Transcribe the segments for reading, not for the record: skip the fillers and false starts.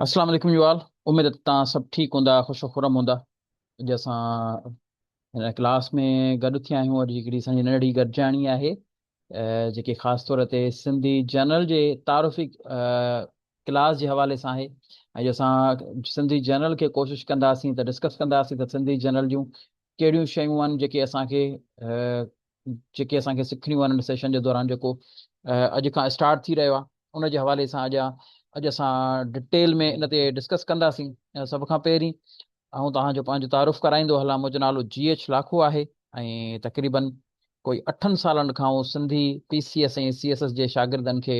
अस्सलाम वालेकुम युवाल। उम्मीद है तव्हां सभु ठीकु हूंदा, ख़ुशि खुरम हूंदा। अॼु असां हिन क्लास में गॾु थिया आहियूं। अॼु हिकिड़ी असांजी नंढड़ी गॾिजाणी आहे, जेके ख़ासि तौर ते सिंधी जनरल जे तारुफ़ी क्लास जे हवाले सां आहे। ऐं जो असां सिंधी जनरल खे कोशिशि कंदासीं त डिस्कस कंदासीं त सिंधी जनरल जूं कहिड़ियूं शयूं आहिनि जेके असांखे सिखणियूं आहिनि सेशन जे दौरान, जेको अॼु खां स्टार्ट थी रहियो आहे। उन जे हवाले सां अॼु असां डिटेल में इन ते डिस्कस कंदासीं। सभ खां पहिरीं तव्हांजो पंहिंजो तारुफ़ कराईंदो हलां। मुंहिंजो नालो GH लाखो आहे ऐं तक़रीबन कोई 8 सालनि खां सिंधी PCS ऐं CS जे शागिर्दनि खे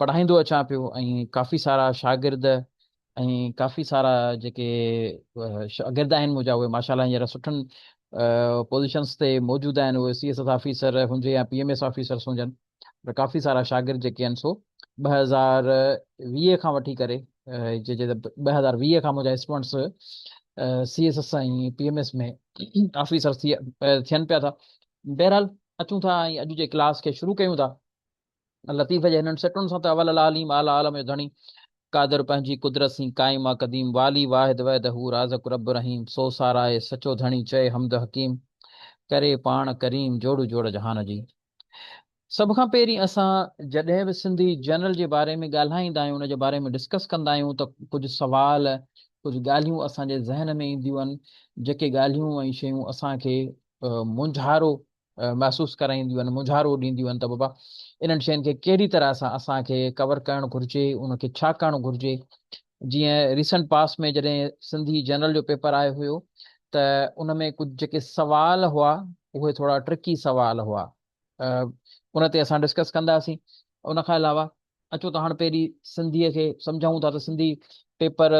पढ़ाईंदो अचां पियो। ऐं काफ़ी सारा शागिर्द ऐं काफ़ी सारा जेके शागिर्द आहिनि मुंहिंजा, उहे माशाल्लाह हींअर सुठनि पोज़ीशन्स ते मौजूदु आहिनि। उहे CS ऑफिसर हुजे या PMS ऑफिसर्स हुजनि, पर काफ़ी सारा शागिर्द जेके आहिनि सो 2020 खां वठी करे 2020 खां मुंहिंजा स्टूडेंट्स CS ऐं PMS में ऑफिसर थियनि पिया था। बहरहाल अचूं था ऐं अॼु जे क्लास खे शुरू कयूं था। लतीफ़ जे हिननि सेटुनि सां त अवल आलीम आला आलम जो धणी कादर पंहिंजी कुदरत सी काइम आ क़दीम वाली वाहिद वहद हू राज़क रब रहीम सो साराए सचो धणी चए हमद हकीम करे पाण करीम जोड़ू जोड़ जहान जी। सभ खां पहिरीं असां जॾहिं बि सिंधी जनरल जे बारे में ॻाल्हाईंदा आहियूं, उन जे बारे में डिस्कस कंदा आहियूं, त कुझु सवाल, कुझु ॻाल्हियूं असांजे ज़हन में ईंदियूं आहिनि, जेके ॻाल्हियूं ऐं शयूं असांखे मुंझारो महसूसु कराईंदियूं आहिनि, मुंझारो ॾींदियूं आहिनि त बाबा इन्हनि शयुनि खे कहिड़ी तरह सां असांखे कवर करणु घुरिजे, उनखे छा करणु घुरिजे। जीअं रिसेंट पास में जॾहिं सिंधी जनरल जो पेपर आयो हुयो, त उन में कुझु जेके सवाल हुआ उहे थोरा ट्रिकी सवाल हुआ। उन ते असां डिस्कस कंदासीं। उन खां अलावा अचो त हाणे पहिरीं सिंधीअ खे सम्झूं था त सिंधी पेपर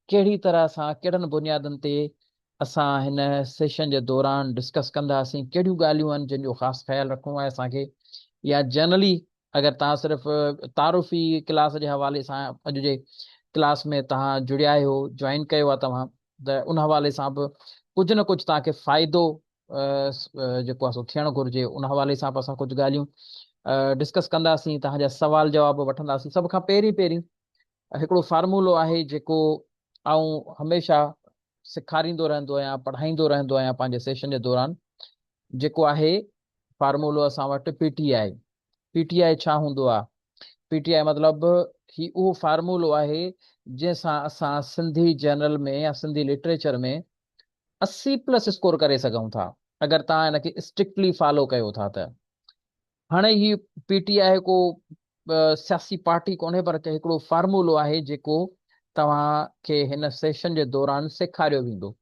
कहिड़ी तरह सां, कहिड़नि बुनियादनि ते असां हिन सेशन जे दौरान डिस्कस कंदासीं, कहिड़ियूं ॻाल्हियूं आहिनि जिन जो ख़ासि ख़्यालु रखिणो आहे असांखे, या जनरली अगरि तव्हां सिर्फ़ु तारुफ़ी क्लास जे हवाले सां अॼु जे क्लास में तव्हां जुड़िया आहियो, जॉइन कयो आहे तव्हां, त उन हवाले सां बि कुझु न कुझु तव्हांखे फ़ाइदो जेको आहे सो थियणु घुरिजे। उन हवाले सां बि असां कुझु ॻाल्हियूं डिस्कस कंदासीं, तव्हांजा सवाल जवाब वठंदासीं। सभ खां पहिरीं पहिरीं हिकिड़ो फार्मूलो आहे जेको आऊं हमेशह सेखारींदो रहंदो आहियां, पढ़ाईंदो रहंदो आहियां पंहिंजे सेशन जे दौरान, जेको आहे फार्मूलो असां वटि PTI। PTI छा हूंदो आहे? PTI मतिलबु ही उहो फार्मूलो आहे जंहिंसां असां सिंधी जनरल में या सिंधी लिटरेचर में 80+ स्कोर करे सघूं था, अगरि तव्हां हिनखे स्ट्रिक्टली फॉलो कयो था त। हाणे ही PTI को सियासी पार्टी कोन्हे, पर हिकिड़ो फार्मूलो आहे जेको तव्हांखे हिन सेशन जे दौरान सेखारियो वेंदो।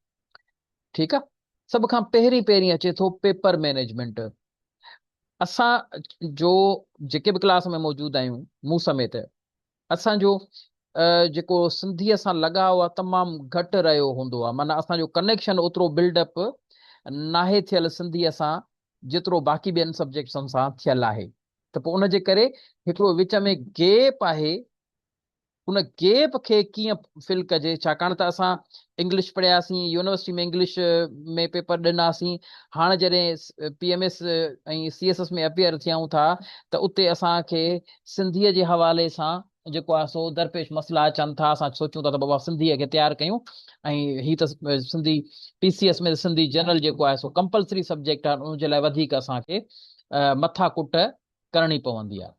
ठीकु आहे। सभ खां पहिरीं पहिरीं अचे थो पेपर मैनेजमेंट। असां जो जेके बि क्लास में मौजूदु आहियूं, मूं समेत, असांजो जेको सिंधीअ सां लगाव आहे तमामु घटि रहियो हूंदो आहे। माना असांजो कनेक्शन ओतिरो बिल्डअप नाहे थियल सिंधीअ सां जेतिरो बाक़ी ॿियनि सब्जेक्ट्सनि सां थियल आहे। त पोइ उनजे करे हिकिड़ो विच में गैप आहे। उन गैप खे कीअं फिल कजे, छाकाणि त असां इंग्लिश पढ़ियासीं, यूनिवर्सिटी में इंग्लिश में पेपर ॾिनासीं। हाणे जॾहिं PMS ऐं CS में अपियर थियूं था, त उते असांखे सिंधीअ जे हवाले सां जेको आहे सो दरपेश मसइला अचनि था। असां सोचूं था त बाबा सिंधीअ खे तयारु कयूं, ऐं ही त सिंधी PCS में सिंधी जनरल जेको आहे सो कंपलसरी सब्जेक्ट आहे, उनजे लाइ वधीक असांखे मथा कुट करणी पवंदी आहे।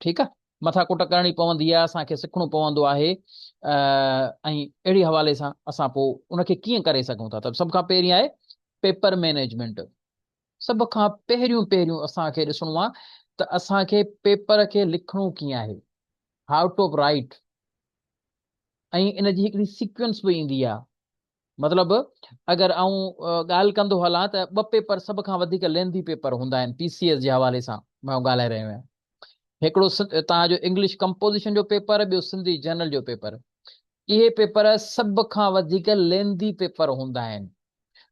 ठीकु आहे। मथा कुट करणी पवंदी आहे, असांखे सिखणो पवंदो आहे। ऐं अहिड़ी हवाले सां असां पोइ उनखे कीअं करे सघूं था। त सभ खां पहिरीं आहे पेपर मैनेजमेंट। सभ खां पहिरियों पहिरियों असांखे ॾिसणो आहे त असांखे पेपर खे लिखणो कीअं आहे, हाउ टू राइट। ऐं इन जी हिकिड़ी सीक्वेंस बि ईंदी आहे। मतिलबु अगरि ॻाल्हि कंदो हलां त 2 पेपर सभ खां वधीक लेंदी पेपर हूंदा आहिनि PCS जे हवाले सां मां ॻाल्हाए रहियो आहियां। हिकिड़ो तव्हांजो इंग्लिश कंपोज़िशन जो पेपर, ॿियो सिंधी जनरल जो पेपर। इहे पेपर सभ खां वधीक लेंदी पेपर हूंदा आहिनि।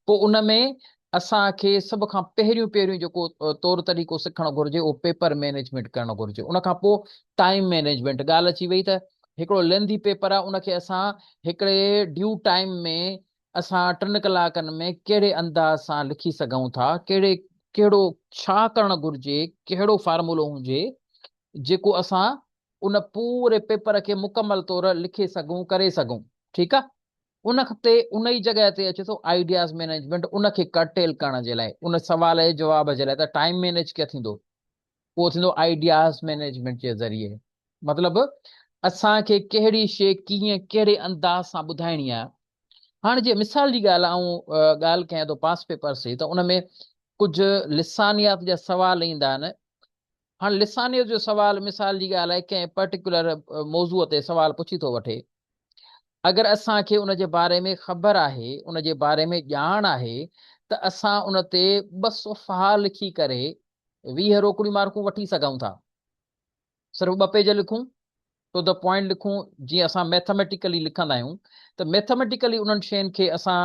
पोइ उन में असांखे सभ खां पहिरियों पहिरियों जेको तौर तरीक़ो सिखणु घुरिजे, उहो पेपर मैनेजमेंट करणु घुरिजे। उन खां पोइ टाइम मैनेजमेंट। ॻाल्हि अची वई त हिकिड़ो लेंदी पेपर आहे, उनखे असां हिकिड़े ड्यू टाइम में असां 3 कलाकनि में कहिड़े अंदाज़ सां लिखी सघूं था, कहिड़ो छा करणु घुरिजे, कहिड़ो फार्मूलो हुजे जेको असां उन पूरे पेपर खे मुकमल तौर लिखे सघूं करे सघूं। ठीकु आहे। उन ते उन ई जॻह ते अचे थो आइडियाज़ मैनेजमेंट, उनखे कर्टेल करण जे लाइ, उन सवाल जे जवाब जे लाइ त टाइम मैनेज कीअं थींदो, उहो थींदो आइडियाज़ मैनेजमेंट जे ज़रिए। मतिलबु असांखे कहिड़ी शइ कीअं कहिड़े अंदाज़ सां ॿुधाइणी आहे। हाणे जीअं मिसाल जी ॻाल्हि ॻाल्हि कयां थो पास पेपर्स जी, त उन में कुझु लिसानियात जा सवाल ईंदा आहिनि। हाणे लिसानियत जो सवाल मिसाल जी ॻाल्हि आहे, कंहिं पर्टिकुलर मौज़ूअ ते सवाल पुछी थो वठे। अगरि असांखे उन जे बारे में ख़बर आहे, उन जे बारे में ॼाण आहे, त असां उन ते 2 सुफ़हा लिखी करे 20 रोकड़ी मार्कूं वठी सघूं था। सिर्फ़ु 2 पेज लिखूं, टू द पॉइंट लिखूं, जीअं असां मैथमेटिकली लिखंदा आहियूं, त मैथमेटिकली उन्हनि शयुनि खे असां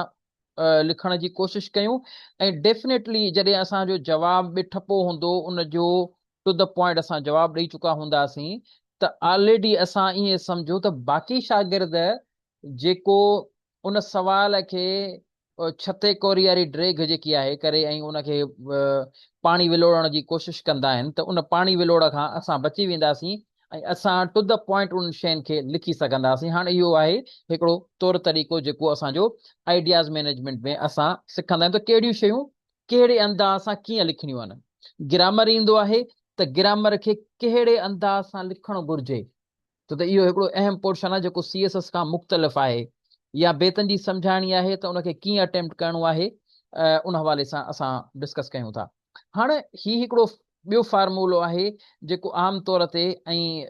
लिखण जी कोशिशि कयूं। ऐं डेफिनेटली जॾहिं असांजो जवाबु ॿिठपो हूंदो, उन जो टू द पॉइंट असां जवाबु ॾेई चुका हूंदासीं, त ऑलरेडी असां ईअं सम्झो त बाक़ी शागिर्द जेको उन सवाल खे छते कोरी वारी ड्रेग जेकी आहे करे ऐं उनखे पाणी विलोड़ण जी कोशिशि कंदा आहिनि, त उन पाणी विलोड़ खां असां बची वेंदासीं ऐं असां टू द पॉइंट उन शयुनि खे लिखी सघंदासीं। हाणे इहो आहे हिकिड़ो तौर तरीक़ो जेको असांजो आइडियाज़ मैनेजमेंट में असां सिखंदा आहियूं, त कहिड़ियूं शयूं कहिड़े अंदाज़ सां कीअं लिखणियूं आहिनि। ग्रामर ईंदो आहे त ग्रामर खे कहिड़े अंदाज़ सां लिखणु घुरिजे, छो त इहो हिकिड़ो अहम पोर्शन आहे जेको CSS खां मुख़्तलिफ़ आहे। या बेतनि जी सम्झाणी आहे त उनखे कीअं अटेम्प्ट करिणो आहे, उन हवाले सां असां डिस्कस कयूं था। हाणे हिकिड़ो ॿियो फार्मूलो आहे जेको आम तौर ते, ऐं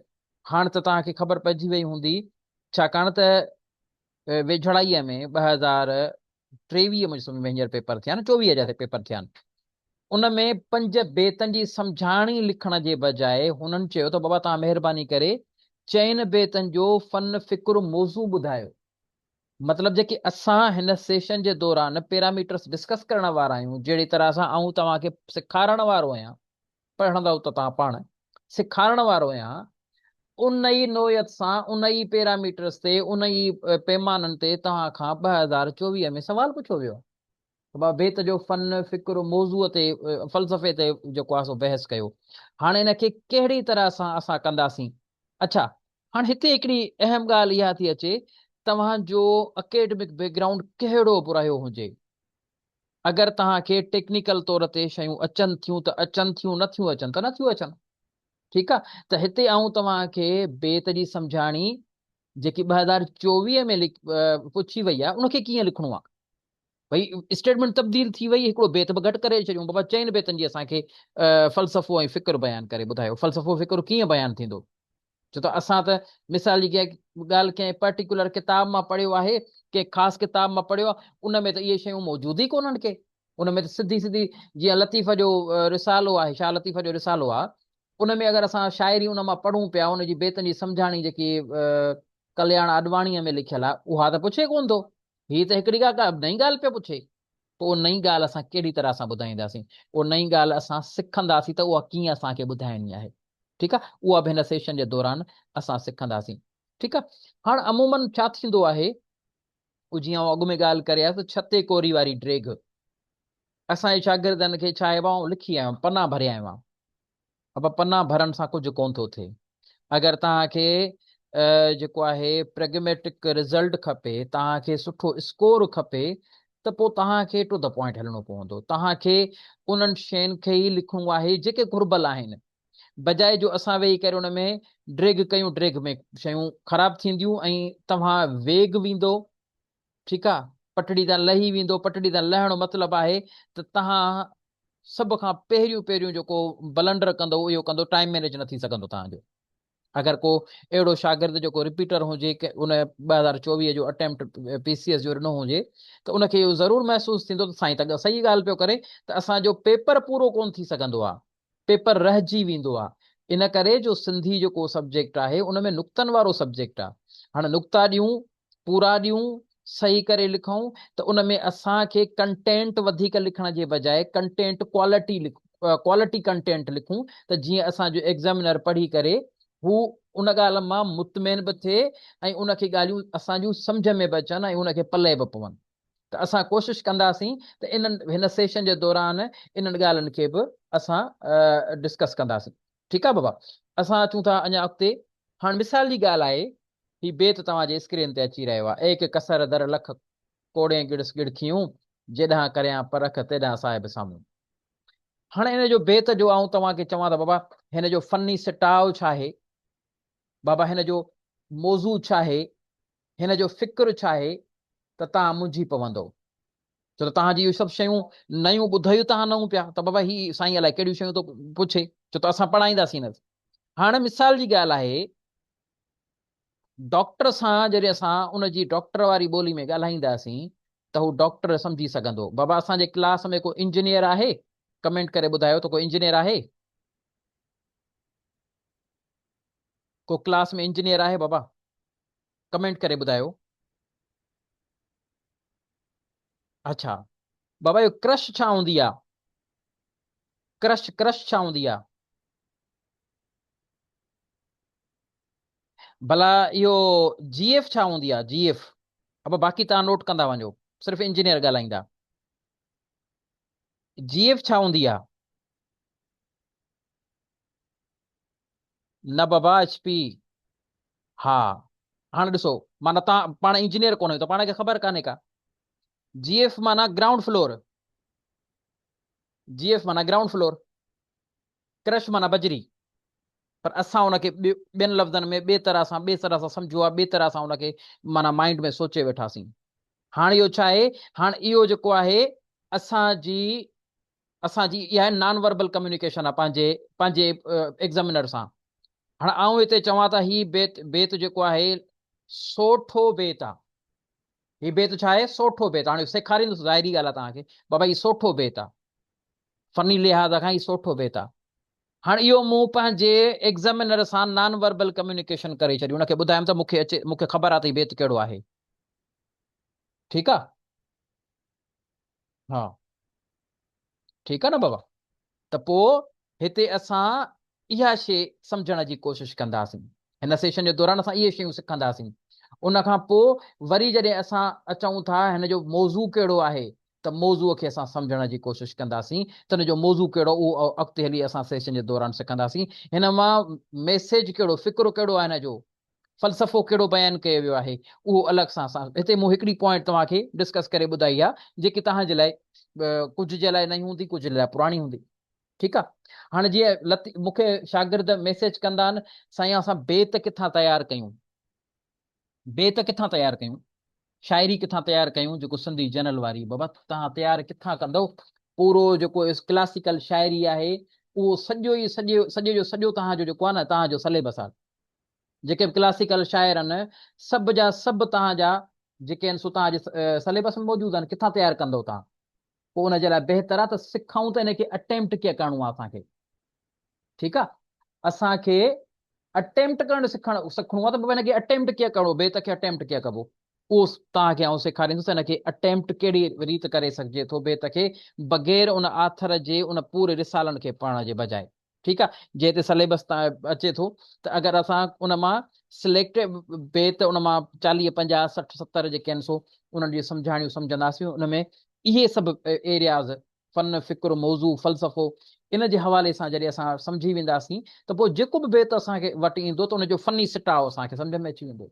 हाणे त तव्हांखे ख़बर पइजी वई हूंदी, छाकाणि त वेझड़ाईअ में 2023 में हींअर पेपर थिया आहिनि, 24 जा पेपर थिया आहिनि। उन में 5 बेतनि जी सम्झाणी लिखण जे बजाए हुननि चयो त बाबा तव्हां महिरबानी करे 4 बेतनि जो फन फिक्र मौज़ू ॿुधायो। मतिलबु जेके असां हिन सेशन जे दौरान पैरामीटर्स डिस्कस करण वारा आहियूं, जहिड़ी तरह सां आऊं तव्हांखे सेखारण वारो आहियां, पढ़ंदव त तव्हां पाण सेखारण वारो आहियां, उन ई नोयत सां उन ई पैरामीटर्स ते उन ई पैमाननि ते तव्हां खां 2024 में सवाल पुछियो वियो। बेत जो फन फिक्र मौज़ूअ ते फ़लसफ़े ते जेको आहे सो बहस कयो। हाणे हिनखे कहिड़ी तरह सां असां कंदासीं। अच्छा, हाणे हिते हिकिड़ी अहम ॻाल्हि इहा थी अचे, तव्हांजो अकेडमिक बैकग्राउंड कहिड़ो बि रहियो हुजे, अगरि तव्हांखे टेक्निकल तौर ते शयूं अचनि थियूं त अचनि थियूं, नथियूं अचनि त नथियूं अचनि। ठीकु आहे। त हिते आऊं तव्हांखे बेत जी सम्झाणी जेकी 2024 में पुछी वई आहे, उनखे कीअं लिखणो आहे। भई स्टेटमेंट तब्दील थी वई, हिकिड़ो बेत बि घटि करे छॾियूं, बाबा 4 बेतनि जी असांखे फ़लसफ़ो ऐं फ़िक्र बयानु करे ॿुधायो। फ़लसफ़ो फ़िक्र कीअं बयानु थींदो, छो त असां त मिसाल जी ॻाल्हि कंहिं पर्टिकुलर किताब मां पढ़ियो आहे, कंहिं ख़ासि किताब मां पढ़ियो आहे, उन में त इहे शयूं मौजूदु ई कोन्हनि के। उन में त सिधी सिधी जीअं लतीफ़ जो रिसालो आहे, शाह लतीफ़ जो रिसालो आहे, उन में अगरि असां शाइरी उन मां पढ़ूं पिया, उनजी बेतनि जी सम्झाणी जेकी कल्याण आडवाणीअ में लिखियलु आहे, उहा त पुछे कोन थो। हीअ त हिकिड़ी नई ॻाल्हि पियो पुछे। पोइ नई ॻाल्हि असां कहिड़ी तरह सां ॿुधाईंदासीं, उहा नई ॻाल्हि असां सिखंदासीं त उहा कीअं असांखे ॿुधाइणी आहे। ठीकु आहे। उहा बि हिन सेशन जे दौरान असां सिखंदासीं। ठीकु आहे। हाणे अमूमन छा थींदो आहे, जीअं अॻु में ॻाल्हि करे त छते कोरी वारी ड्रेग, असांजे शागिर्दनि खे छा आहे, आऊं लिखी आयो पना भरिया आहियो आहे। अब पना भरण सां कुझु कोन थो थिए। अगरि तव्हांखे जेको आहे प्रेगमेटिक रिज़ल्ट खपे, तव्हांखे सुठो स्कोर खपे, त पोइ तव्हांखे टू द पॉइंट हलणो पवंदो। तव्हांखे उन्हनि शयुनि खे ई लिखणो आहे जेके घुर्बल आहिनि, बजाए जो असां वेही करे उन में ड्रेग कयूं, ड्रेग में शयूं ख़राब थींदियूं ऐं तव्हां वेग वेंदो। ठीकु आहे। पटड़ी तां लही वेंदो। पटड़ी तां लहणो मतिलबु आहे त तव्हां सभ खां पहिरियों पहिरियों जेको बलंडर कंदो, इहो कंदो, टाइम मैनेज न थी सघंदो तव्हांजो। अगरि को अहिड़ो शागिर्द जेको रिपीटर हुजे, उन 2024 जो अटेम्प्ट PCS जो ॾिनो हुजे, त उनखे इहो ज़रूरु महसूसु थींदो त साईं त सही ॻाल्हि पियो करे, त असांजो पेपर पूरो कोन थी सघंदो आहे, पेपर रहिजी वेंदो आहे। इन करे जो सिंधी जेको सब्जेक्ट आहे, उन में नुक़्तनि वारो सब्जेक्ट आहे। हाणे नुक़्ता ॾियूं, पूरा ॾियूं, सही करे लिखूं, त उन में असांखे कंटेंट वधीक लिखण जे बजाए कंटेंट क्वालिटी कंटेंट लिखूं, त जीअं असांजो एग्ज़ामिनर पढ़ी करे हू उन ॻाल्हि मां मुतमइन बि थिए ऐं उनखे ॻाल्हियूं असांजूं सम्झ में बि अचनि ऐं उनखे पले बि पवनि। त असां कोशिशि कंदासीं त हिन सेशन जे दौरान इन्हनि ॻाल्हियुनि खे बि असां डिस्कस कंदासीं। ठीकु आहे बाबा। असां अचूं था अञा अॻिते। हाणे मिसाल जी ॻाल्हि आहे, ही बेत तव्हांजे स्क्रीन ते अची रहियो आहे, एक कसर दर लख कोड़े गिड़स गिड़खियूं, जेॾां करियां परख तेॾां साहिब साम्हूं। हाणे हिन जो बेत जो आऊं तव्हांखे चवां त बाबा हिन जो फनी सिटाव छा आहे, बाबा हिन जो मौज़ू छा आहे, हिन जो फ़िक्र छा आहे, त तव्हां मुंझी पवंदो। छो त तव्हांजी इहे सभु शयूं नयूं ॿुधायूं तव्हां नऊं पिया, त बाबा ही साईं अलाए कहिड़ियूं शयूं थो पुछे, छो त असां पढ़ाईंदासीं न। हाणे मिसाल जी ॻाल्हि आहे, डॉक्टर सां जॾहिं असां उनजी डॉक्टर वारी ॿोली में ॻाल्हाईंदासीं त हू डॉक्टर सम्झी सघंदो। बाबा असांजे क्लास में को इंजीनियर आहे, कमेंट करे ॿुधायो त कोई इंजीनियर आहे, को क्लास में इंजीनियर आहे बाबा, कमेंट करे ॿुधायो। अच्छा बाबा इहो क्रश छा हूंदी आहे, क्रश क्रश छा हूंदी आहे? भला इहो जीएफ छा हूंदी आहे, जीएफ? अब बाक़ी तव्हां नोट कंदा वञो, सिर्फ़ु इंजीनियर ॻाल्हाईंदा। जीएफ छा हूंदी आहे? न बाबा एचपी। हा हाणे ॾिसो, माना तव्हां पाण इंजीनियर कोन आहियो त पाण खे ख़बर कान्हे का। जीएफ माना ग्राउंड फ्लोर, जीएफ माना ग्राउंड फ्लोर, क्रश माना बजरी। पर असां हुनखे ॿियनि लफ़्ज़नि में ॿिए तरह सां सम्झो आहे, ॿिए तरह सां हुनखे माना माइंड में सोचे वेठासीं। हाणे इहो छा आहे, हाणे इहो जेको आहे असांजी असांजी इहा नॉन वर्बल कम्युनिकेशन आहे पंहिंजे पंहिंजे एग्ज़ामिनर सां। हाणे आऊं हिते चवां त ही बेत बेत जेको आहे सोठो बेत आहे, ही बेत छा आहे, सोठो बेत। हाणे सेखारींदुसि, ज़ाहिरी ॻाल्हि आहे तव्हांखे, बाबा ही सोठो बेत आहे, फनी लिहाज़ खां ही सोठो बेत आहे। हाणे इहो मूं पंहिंजे एग्ज़ामिनर सां नॉन वर्बल कम्युनिकेशन करे छॾियो, हुनखे ॿुधायमि त मूंखे अचे, मूंखे ख़बर आहे त ही बेत कहिड़ो आहे। ठीकु आहे, हा ठीकु आहे न बाबा। त पोइ हिते असां इहा शइ सम्झण जी कोशिशि कंदासीं, हिन सेशन जे दौरान असां इहे शयूं सिखंदासीं। उन खां पोइ वरी जॾहिं असां अचूं था हिन जो मौज़ू कहिड़ो आहे, त मौज़ूअ खे असां सम्झण जी कोशिशि कंदासीं, त हिन जो मौज़ू कहिड़ो उहो अॻिते हली असां सेशन जे दौरान सिखंदासीं। हिन मां मैसेज कहिड़ो, फ़िक्रो कहिड़ो आहे हिन जो, फ़लसफ़ो कहिड़ो बयानु कयो वियो आहे, उहो अलॻि सां असां हिते मूं हिकिड़ी पॉइंट तव्हांखे डिस्कस करे ॿुधाई आहे, जेकी तव्हांजे लाइ कुझु जे लाइ नई हूंदी, कुझु जे लाइ पुराणी हूंदी। ठीकु आहे। हाणे जीअं मूंखे शागिर्द मैसेज कंदा आहिनि, साईं असां बेत किथां तयारु कयूं, बेत किथां तयारु कयूं, शाइरी किथां तयारु कयूं, जेको सिंधी जनरल वारी। बाबा तव्हां तयारु किथां कंदव? पूरो जेको क्लासिकल शाइरी आहे उहो सॼो ई सॼे जो सॼो तव्हांजो जेको आहे न, तव्हांजो सिलेबस आहे। जेके बि क्लासिकल शाइर आहिनि सभ जा सभु तव्हांजा जेके आहिनि सो तव्हांजे सिलेबस में मौजूदु आहिनि। किथां तयारु कंदव तव्हां? पोइ हुनजे लाइ बहितर आहे त सिखूं त हिनखे अटेम्प्ट कीअं करिणो आहे असांखे। ठीकु आहे, असांखे अटेम्प्ट करणु सिखणो आहे, त हिनखे अटेम्प्ट कीअं करिणो, बेत खे अटेम्प्ट कीअं कबो, उहो तव्हांखे आउं सेखारींदुसि। हिनखे अटेम्प्ट कहिड़ी रीति करे सघिजे थो बेत खे, बग़ैर उन आथर जे उन पूरे रिसालनि खे पढ़ण जे बजाए। ठीकु आहे, जे हिते सिलेबस अचे थो त अगरि असां उन मां सिलेक्टेड बेत उन मां 40 50 60 70 जेके आहिनि सो उन्हनि जी सम्झाणियूं सम्झंदासीं। उन में इहे सभु एरियाज़, फन फ़िक्र मौज़ू फ़लसफ़ो, इन जे हवाले सां जॾहिं असां सम्झी वेंदासीं त पोइ जेको बि बेत असांखे वटि ईंदो त उनजो फनी सिटाव असांखे सम्झ में अची वेंदो,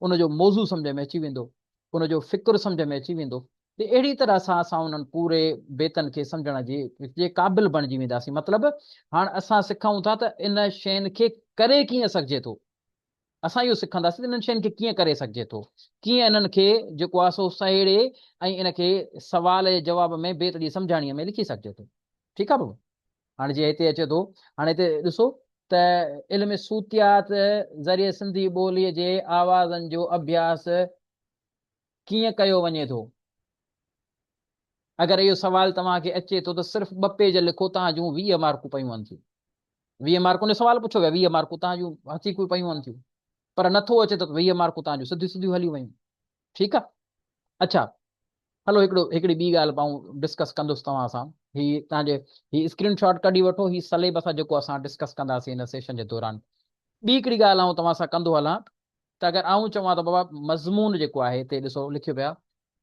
उनजो मौज़ू सम्झ में अची वेंदो, उनजो फ़िक्र सम्झ में अची वेंदो। त अहिड़ी तरह सां असां उन्हनि पूरे बेतनि खे सम्झण जे क़ाबिल बणिजी वेंदासीं। मतिलबु हाणे असां सिखूं था त इन शयुनि खे करे कीअं सघिजे थो, असां इहो सिखंदासीं त इन्हनि शयुनि खे कीअं करे सघिजे थो, कीअं इन्हनि खे जेको आहे सो सहेड़े ऐं इनखे सवाल जे जवाब में बेत जी सम्झाणीअ में लिखी सघिजे थो। ठीकु आहे बाबू। हाणे जीअं हिते अचे थो, हाणे हिते ॾिसो त इल्म सूतियात ज़रिए सिंधी ॿोलीअ जे आवाज़नि जो अभ्यास कीअं कयो वञे थो। अगरि इहो सुवाल तव्हांखे अचे थो त सिर्फ़ु 2 पेज लिखो, तव्हां जूं 20 मार्कूं पयूं वञनि थियूं। 20 मार्कुनि जो सुवाल पुछो वियो, 20 मार्कूं तव्हां जूं हथी पयूं वञनि थियूं। पर नथो अचे त 20 मार्कूं तव्हां जूं सिधियूं हली वयूं। ठीकु आहे। अच्छा हलो हिकिड़ी ॿी ॻाल्हि मां डिस्कस कंदुसि तव्हां सां। ही तव्हांजे ही स्क्रीन शॉट कढी वठो, ही सिलेबस आहे जेको असां डिस्कस कंदासीं हिन सेशन जे दौरान। ॿी हिकिड़ी ॻाल्हि आउं तव्हां सां कंदो हलां त अगरि आउं चवां त बाबा मज़मून जेको आहे हिते ॾिसो लिखियो पिया,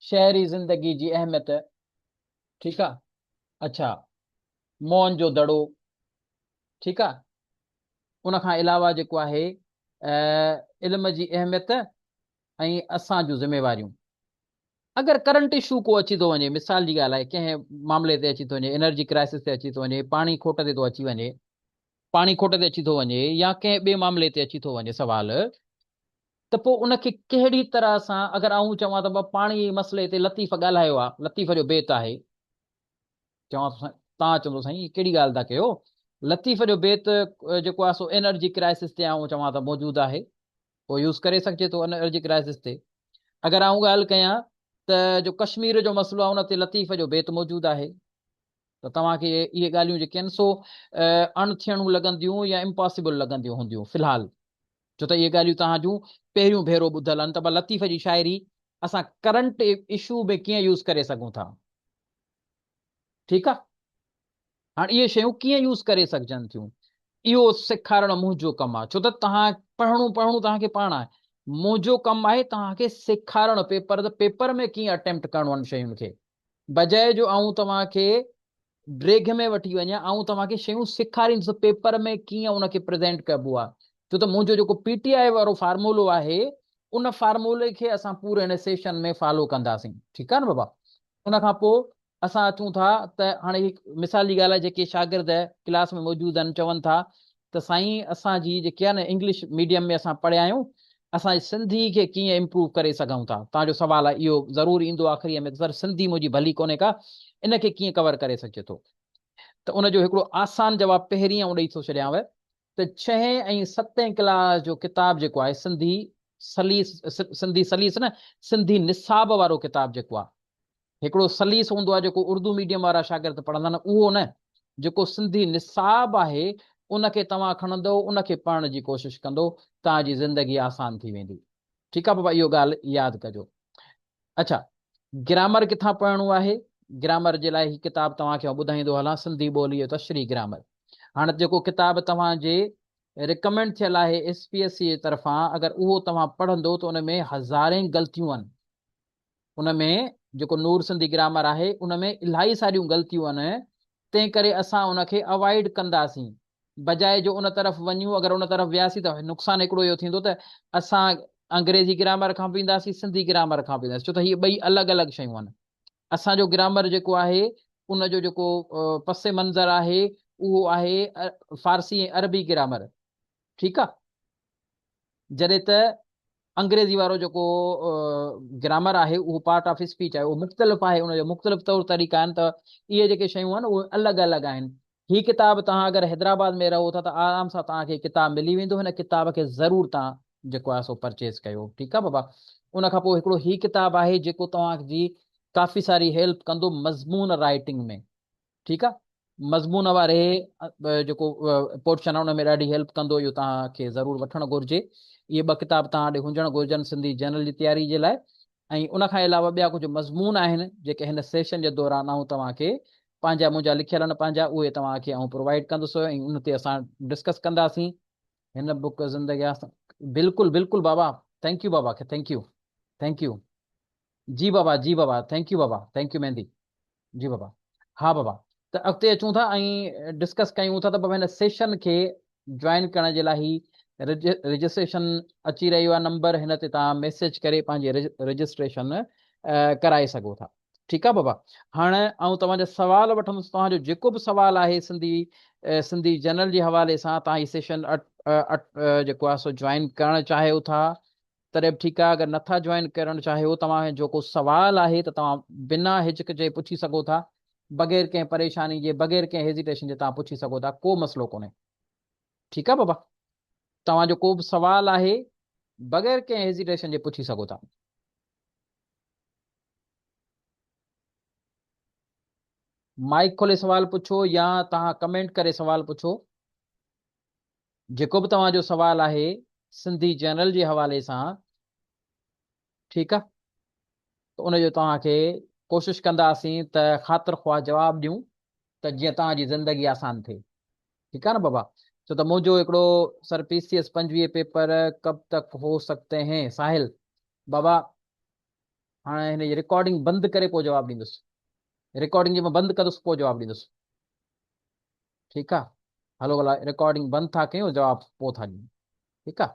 शहरी ज़िंदगी जी अहमियत। ठीकु आहे। अच्छा, मौन जो दड़ो। ठीकु आहे। उन खां अलावा जेको आहे इल्म जी अहमियत ऐं असां जूं ज़िमेवारियूं। अगरि करंट इशू को अची थो वञे, मिसाल जी ॻाल्हि आहे, कंहिं मामले ते अची थो वञे, एनर्जी क्राइसिस ते अची थो वञे, पाणी खोट ते थो अची वञे, पाणी खोट ते अची थो वञे, या कंहिं ॿिए मामले ते अची थो वञे सवाल, त पोइ उनखे कहिड़ी तरह सां, अगरि आऊं चवां त पाणी मसइले ते लतीफ़ ॻाल्हायो आहे, लतीफ़ जो बेत आहे, चवां थो तव्हां चवंदो साईं कहिड़ी ॻाल्हि था कयो, लतीफ़ जो बेत जेको आहे सो एनर्जी क्राइसिस ते आऊं चवां त मौजूदु आहे, पोइ यूज़ करे सघिजे थो एनर्जी क्राइसिस ते। अगरि आऊं ॻाल्हि कयां त जो कश्मीर जो मसइलो आहे उन ते लतीफ़ जो बेत मौजूदु आहे, त तव्हांखे इहे ॻाल्हियूं जेके आहिनि सो अणथियणूं लॻंदियूं या इम्पॉसिबल लॻंदियूं हूंदियूं फ़िलहालु, छो त इहे ॻाल्हियूं तव्हां पहिरियों भेरो ॿुधल आहिनि। त लतीफ़ जी शाइरी असां करंट इशू में कीअं यूज़ करे सघूं था, ठीकु आहे। हाणे इहे शयूं कीअं यूज़ करे सघजनि थियूं, इहो सेखारणु मुंहिंजो कमु आहे, छो त तव्हां पढ़णो तव्हांखे पाण आहे, मुंहिंजो कमु आहे तव्हांखे सेखारणु पेपर, त पेपर में कीअं अटेम्प्ट करणो आहिनि शयुनि खे, बजाए जो आऊं तव्हांखे ड्रेग में वठी वञा, आऊं तव्हांखे शयूं सेखारींदुसि पेपर में कीअं उनखे प्रेज़ेंट कबो आहे। छो त मुंहिंजो जेको पीटीआई वारो फार्मूलो आहे, उन फार्मूले खे असां पूरे हिन सेशन में फॉलो कंदासीं, ठीकु आहे न बाबा। उन खां पोइ असां अचूं था त हाणे मिसाल जी ॻाल्हि आहे, जेके शागिर्द क्लास में मौजूदु आहिनि चवनि था त साईं असांजी जेकी आहे न इंग्लिश मीडियम में असां पढ़िया आहियूं, असां सिंधी खे कीअं इम्प्रूव करे सघूं था। तव्हांजो सुवाल आहे इहो ज़रूरु ईंदो आख़िरीअ में, सर सिंधी मुंहिंजी भली कोन्हे का, इनखे कीअं कवर करे सघिजे थो। त उनजो हिकिड़ो आसान जवाबु पहिरीं ॾेई थो छॾियांव, त 6 ऐं 7 क्लास जो किताबु जेको आहे सिंधी सलीस न, सिंधी निसाब वारो किताबु जेको आहे, हिकिड़ो सलीस हूंदो आहे जेको उर्दू मीडियम वारा शागिर्द पढ़ंदा आहिनि, उहो न, जेको सिंधी निसाब आहे उनखे तव्हां खणंदो, उनखे पढ़ण जी कोशिशि कंदो, तव्हांजी ज़िंदगी आसान थी वेंदी, ठीकु आहे बाबा, इहो ॻाल्हि यादि कजो। अच्छा, ग्रामर किथां पढ़णो आहे, ग्रामर जे लाइ ही किताबु तव्हांखे ॿुधाईंदो हलां, सिंधी ॿोलीअ जो तशरीह ग्रामर। हाणे जेको किताबु तव्हांजे रिकमेंड थियल आहे एसपीएससी जे तरफ़ां, अगरि उहो तव्हां पढ़ंदो त उन में हज़ारे ग़लतियूं आहिनि, उनमें जेको नूर सिंधी ग्रामर आहे उनमें इलाही सारियूं ग़लतियूं आहिनि, तंहिं करे असां उनखे अवॉइड कंदासीं, बजाए जो उन तरफ़ वञूं। अगरि उन तरफ़ वियासीं त नुक़सानु हिकिड़ो इहो थींदो त असां अंग्रेजी ग्रामर खां बि ईंदासीं, सिंधी ग्रामर खां बि ईंदासीं, छो त इहे ॿई अलॻि अलॻि शयूं आहिनि। असांजो ग्रामर जेको आहे उनजो जेको पस मंज़र आहे उहो आहे फारसी ऐं अरबी ग्रामर, ठीकु आहे। जॾहिं त अंग्रेजी वारो जेको ग्रामर आहे उहो पार्ट ऑफ स्पीच आहे, उहो मुख़्तलिफ़ आहे, उनजो मुख़्तलिफ़ तौर तरीक़ा आहिनि, त इहे जेके शयूं आहिनि उहे अलॻि अलॻि आहिनि। ही किताब तव्हां अगरि हैदराबाद में रहो था त आराम सां तव्हांखे किताब मिली वेंदो, हिन किताब खे ज़रूरु तव्हां जेको आहे सो परचेज कयो, ठीकु आहे बाबा। उन खां पोइ हिकिड़ो ही किताब आहे जेको तव्हांजी काफ़ी सारी हेल्प कंदो मज़मून राइटिंग में, ठीकु आहे। मज़मून वारे जेको पोर्शन आहे उन में ॾाढी हेल्प कंदो, इहो तव्हांखे ज़रूरु वठणु घुरिजे। इहे 2 किताब तव्हां ॾे हुजणु घुरिजनि सिंधी जनरल जी तयारी जे लाइ। ऐं उन खां अलावा ॿिया कुझु मज़मून आहिनि जेके हिन सेशन जे दौरान आऊं तव्हांखे पंहिंजा मुंहिंजा लिखियल आहिनि पंहिंजा, उहे तव्हांखे आऊं प्रोवाइड कंदुसि ऐं उन ते असां डिस्कस कंदासीं। हिन बुक ज़िंदगी बिल्कुलु बिल्कुलु बाबा, थैंक यू बाबा, थैंक यू, थैंक यू, जी बाबा, जी बाबा, थैंक यू बाबा, थैंक यू मेहंदी, जी बाबा। हा बाबा, त अॻिते अचूं था ऐं डिस्कस कयूं था त बाबा हिन सेशन खे जॉइन करण जे लाइ रजिस्ट्रेशन अची रहियो आहे नंबर, हिन ते तव्हां मैसेज करे पंहिंजी रजिस्ट्रेशन कराए सघो था, ठीकु आहे बाबा। हाणे ऐं तव्हांजा सवाल वठंदुसि, तव्हांजो जेको बि सवाल आहे सिंधी जनरल जे हवाले सां, तव्हां ही सेशन जेको आहे सो जॉइन करणु चाहियो था तॾहिं बि ठीकु आहे, अगरि नथा जॉइन करणु चाहियो, तव्हां जेको सवाल आहे त तव्हां बिना हिचकिचे पुछी सघो था, बग़ैर कंहिं परेशानी जे, बग़ैर कंहिं हेजिटेशन जे तव्हां पुछी सघो था, को मसइलो कोन्हे, ठीकु आहे बाबा। तव्हांजो को बि सवाल आहे बग़ैर कंहिं हेजिटेशन जे पुछी सघो था। माइक खोले सवाल पुछो या तव्हां कमेंट करे सवाल पुछो, जेको बि तव्हांजो सवाल आहे सिंधी जनरल जे हवाले सां, ठीकु आहे, त उनजो तव्हांखे कोशिशि कंदासीं त ख़ातिर ख़्वाह जवाबु ॾियूं, त जीअं तव्हांजी ज़िंदगी आसान थिए, ठीकु आहे न बाबा। छो त मुंहिंजो हिकिड़ो सर PCS 25 पेपर कब तक हो सकते हैं साहिल बाबा, हाणे हिन जी रिकॉर्डिंग बंदि करे पोइ जवाबु ॾींदुसि, रिकॉर्डिंग जी मां बंदि कंदुसि पोइ जवाबु ॾींदुसि, ठीकु आहे। हलो भला रिकॉर्डिंग बंदि था कयूं, जवाबु पोइ था ॾियूं, ठीकु आहे।